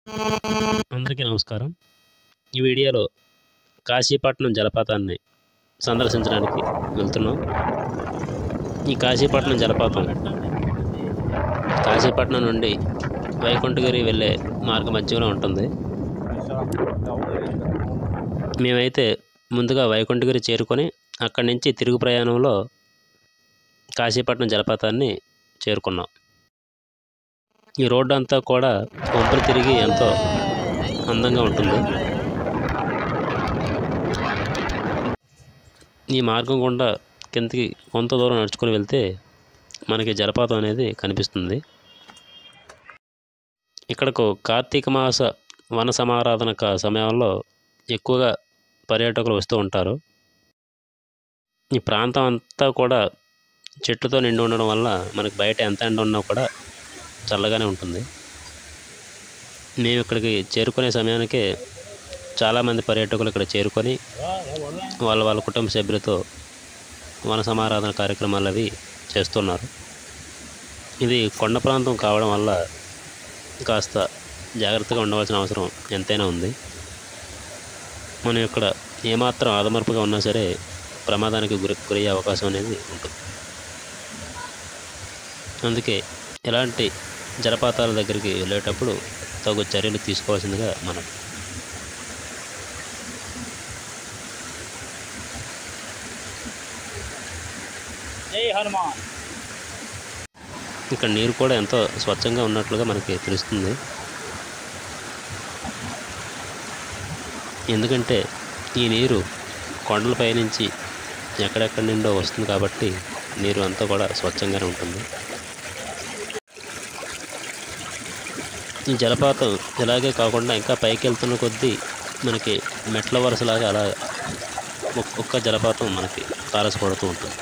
అందరికీ నమస్కారం. ఈ వీడియోలో కాశీపట్నం జలపాతాన్ని సందర్శించడానికి వెళ్తున్నాం. ఈ కాశీపట్నం జలపాతం కాశీపట్నం నుండి వైకుంఠగిరి వెళ్ళే మార్గ మధ్యలో ఉంటుంది. మేమైతే ముందుగా వైకుంఠగిరి చేరుకొని అక్కడి నుంచి తిరుగు ప్రయాణంలో కాశీపట్నం జలపాతాన్ని చేరుకున్నాం. ఈ రోడ్డు అంతా కూడా వంపులు తిరిగి ఎంతో అందంగా ఉంటుంది. ఈ మార్గం గుండా కిందకి కొంత దూరం నడుచుకొని వెళ్తే మనకి జలపాతం అనేది కనిపిస్తుంది. ఇక్కడకు కార్తీక మాస వన సమారాధన సమయంలో ఎక్కువగా పర్యాటకులు వస్తూ ఉంటారు. ఈ ప్రాంతం అంతా కూడా చెట్లతో నిండి ఉండడం వల్ల మనకి బయట ఎంత ఎండ ఉన్నా కూడా చల్లగానే ఉంటుంది. మేము ఇక్కడికి చేరుకునే సమయానికే చాలామంది పర్యాటకులు ఇక్కడ చేరుకొని వాళ్ళ కుటుంబ సభ్యులతో వన సమారాధన కార్యక్రమాలు అవి చేస్తున్నారు. ఇది కొండ ప్రాంతం కావడం వల్ల కాస్త జాగ్రత్తగా ఉండవలసిన అవసరం ఎంతైనా ఉంది. మనం ఇక్కడ ఏమాత్రం ఆదమర్పుగా ఉన్నా సరే ప్రమాదానికి గురయ్యే అవకాశం అనేది ఉంటుంది. అందుకే ఎలాంటి జలపాతాల దగ్గరికి వెళ్ళేటప్పుడు తగు చర్యలు తీసుకోవాల్సిందిగా మనం. ఇక్కడ నీరు కూడా ఎంతో స్వచ్ఛంగా ఉన్నట్లుగా మనకి తెలుస్తుంది. ఎందుకంటే ఈ నీరు కొండలపై నుంచి ఎక్కడెక్కడి నుండో వస్తుంది కాబట్టి నీరు అంతా కూడా స్వచ్ఛంగానే ఉంటుంది. ఈ జలపాతం ఇలాగే కాకుండా ఇంకా పైకి వెళ్తున్న కొద్దీ మనకి మెట్ల వరుసలాగా అలా ఒక్కొక్క జలపాతం మనకి తారసపడుతూ ఉంటుంది.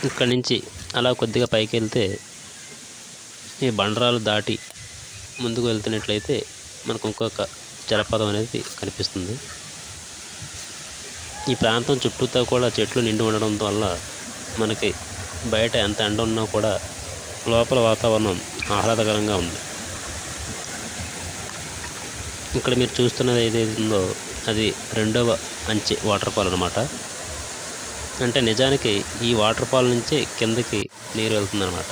ఇక్కడి నుంచి అలా కొద్దిగా పైకి వెళ్తే ఈ బండరాలు దాటి ముందుకు వెళ్తున్నట్లయితే మనకు ఇంకొక జలపాతం అనేది కనిపిస్తుంది. ఈ ప్రాంతం చుట్టూతో కూడా చెట్లు నిండి ఉండడం వల్ల మనకి బయట ఎంత ఎండ ఉన్నా కూడా లోపల వాతావరణం ఆహ్లాదకరంగా ఉంది. ఇక్కడ మీరు చూస్తున్నది ఏదైతే ఉందో అది 2వ అంచె వాటర్ ఫాల్ అన్నమాట. అంటే నిజానికి ఈ వాటర్ ఫాల్ నుంచే కిందకి నీరు వెళ్తుందన్నమాట.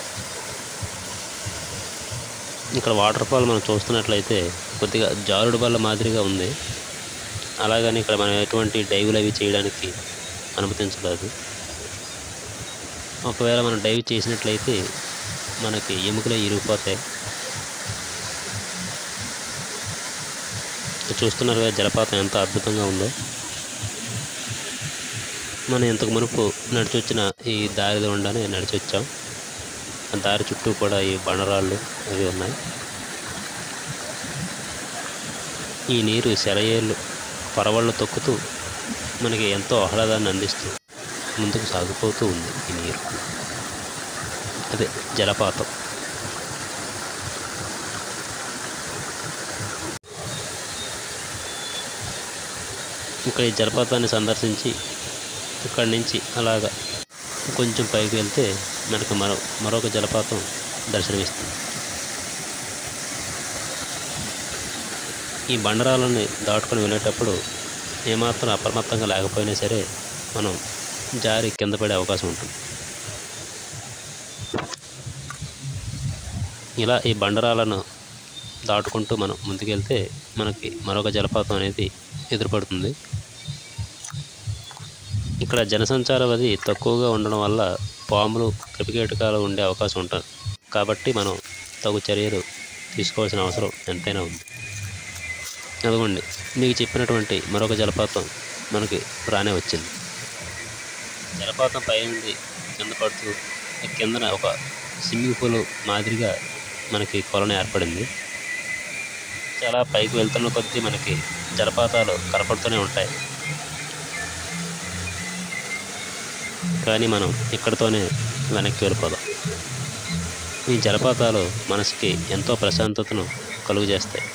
ఇక్కడ వాటర్ ఫాల్ మనం చూస్తున్నట్లయితే కొద్దిగా జారుడు బల్ల మాదిరిగా ఉంది. అలాగని ఇక్కడ మనం ఎటువంటి డైవ్లు అవి చేయడానికి అనుమతించలేదు. ఒకవేళ మనం డైవ్ చేసినట్లయితే మనకి ఎముకలు ఇరిగిపోతాయి. చూస్తున్నారు కదా జలపాతం ఎంత అద్భుతంగా ఉందో. మనం ఇంతకు మునుపు నడిచి వచ్చిన ఈ దారి గుండానే నడిచి వచ్చాం. ఆ దారి చుట్టూ కూడా ఈ బండరాళ్ళు అవి ఉన్నాయి. ఈ నీరు సెలయేళ్ళు పరవళ్ళు తొక్కుతూ మనకి ఎంతో ఆహ్లాదాన్ని అందిస్తూ ముందుకు సాగిపోతూ ఉంది. ఈ నీరు అదే జలపాతం. ఇక్కడ ఈ జలపాతాన్ని సందర్శించి ఇక్కడి నుంచి అలాగా కొంచెం పైకి వెళ్తే మనకు మరొక జలపాతం దర్శనమిస్తుంది. ఈ బండరాలని దాటుకొని వెళ్ళేటప్పుడు ఏమాత్రం అప్రమత్తంగా లేకపోయినా సరే మనం జారి కింద పడే అవకాశం ఉంటుంది. ఇలా ఈ బండరాలను దాటుకుంటూ మనం ముందుకెళ్తే మనకి మరొక జలపాతం అనేది ఎదురుపడుతుంది. ఇక్కడ జనసంచారం అది తక్కువగా ఉండడం వల్ల పాములు క్రిమికీటకాలు ఉండే అవకాశం ఉంటుంది. కాబట్టి మనం తగు చర్యలు తీసుకోవాల్సిన అవసరం ఎంతైనా ఉంది. అదిగోండి మీకు చెప్పినటువంటి మరొక జలపాతం మనకి రానే వచ్చింది. జలపాతం పై నుండి కింద పడుతూ కిందన ఒక స్విమ్మింగ్ పూల్ మాదిరిగా మనకి కొలను ఏర్పడింది. చాలా పైకి వెళ్తున్న కొద్దీ మనకి జలపాతాలు కనపడుతూనే ఉంటాయి. కానీ మనం ఇక్కడితోనే వెనక్కి వెళ్ళిపోదాం. ఈ జలపాతాలు మనసుకి ఎంతో ప్రశాంతతను కలుగజేస్తాయి.